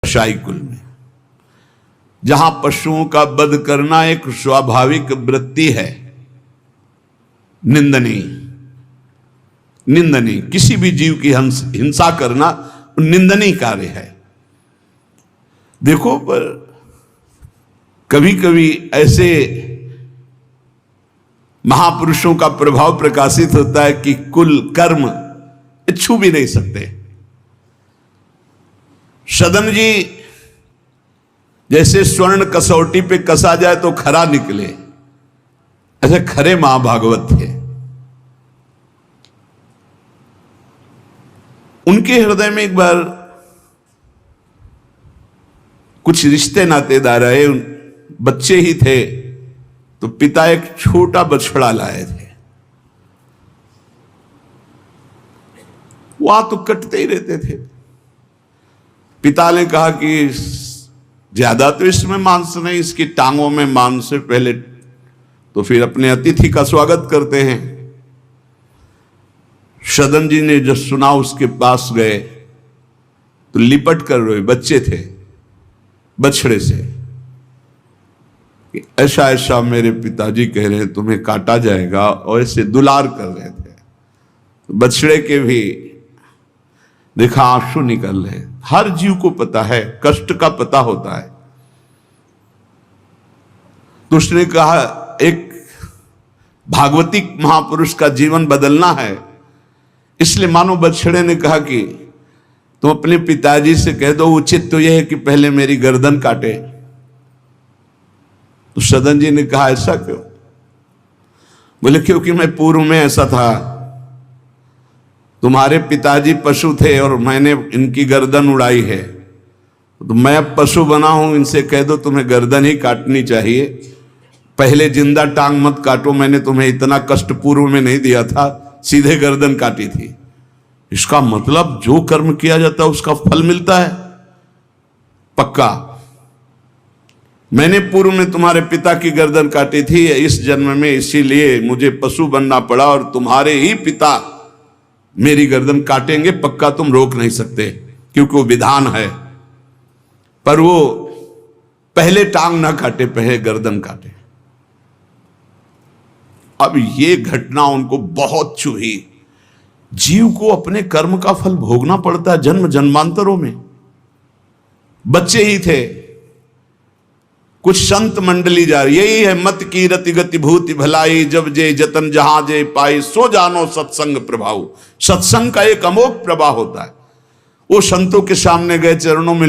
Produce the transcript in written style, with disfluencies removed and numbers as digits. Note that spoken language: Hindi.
कसाई कुल में, जहां पशुओं का वध करना एक स्वाभाविक वृत्ति है, निंदनीय निंदनीय, किसी भी जीव की हिंसा करना निंदनीय कार्य है। देखो, पर कभी कभी ऐसे महापुरुषों का प्रभाव प्रकाशित होता है कि कुल कर्म छू भी नहीं सकते। सदन जी जैसे स्वर्ण कसौटी पे कसा जाए तो खरा निकले, ऐसे खरे महाभागवत थे। उनके हृदय में एक बार कुछ रिश्ते नातेदार आए, बच्चे ही थे, तो पिता एक छोटा बछड़ा लाए थे। वहां तो कटते ही रहते थे। पिता ने कहा कि ज्यादा तो इसमें मांस नहीं, इसकी टांगों में मांस से पहले तो फिर अपने अतिथि का स्वागत करते हैं। सदन जी ने जब सुना उसके पास गए तो लिपट कर रोए, बच्चे थे, बछड़े से, कि ऐसा ऐसा मेरे पिताजी कह रहे हैं तुम्हें काटा जाएगा, और ऐसे दुलार कर रहे थे। बछड़े के भी देखा आंसू निकल रहे। हर जीव को पता है, कष्ट का पता होता है। तो उसने कहा एक भागवतिक महापुरुष का जीवन बदलना है, इसलिए मानो बछड़े ने कहा कि तुम अपने पिताजी से कह दो, उचित तो यह है कि पहले मेरी गर्दन काटे। तो सदन जी ने कहा ऐसा क्यों? बोले क्योंकि मैं पूर्व में ऐसा था, तुम्हारे पिताजी पशु थे और मैंने इनकी गर्दन उड़ाई है, तो मैं अब पशु बना हूं, इनसे कह दो तुम्हें गर्दन ही काटनी चाहिए, पहले जिंदा टांग मत काटो, मैंने तुम्हें इतना कष्ट पूर्व में नहीं दिया था, सीधे गर्दन काटी थी। इसका मतलब जो कर्म किया जाता है उसका फल मिलता है पक्का। मैंने पूर्व में तुम्हारे पिता की गर्दन काटी थी इस जन्म में, इसीलिए मुझे पशु बनना पड़ा, और तुम्हारे ही पिता मेरी गर्दन काटेंगे पक्का, तुम रोक नहीं सकते, क्योंकि वो विधान है। पर वो पहले टांग ना काटे, पहले गर्दन काटे। अब ये घटना उनको बहुत चुही। जीव को अपने कर्म का फल भोगना पड़ता है जन्म जन्मांतरों में। बच्चे ही थे, कुछ संत मंडली जा रही, यही है मत की रति गति भूति भलाई, जब जे जतन जहां जे पाई, सो जानो सत्संग प्रभाव। सत्संग का एक अमोघ प्रभाव होता है। वो संतों के सामने गए, चरणों में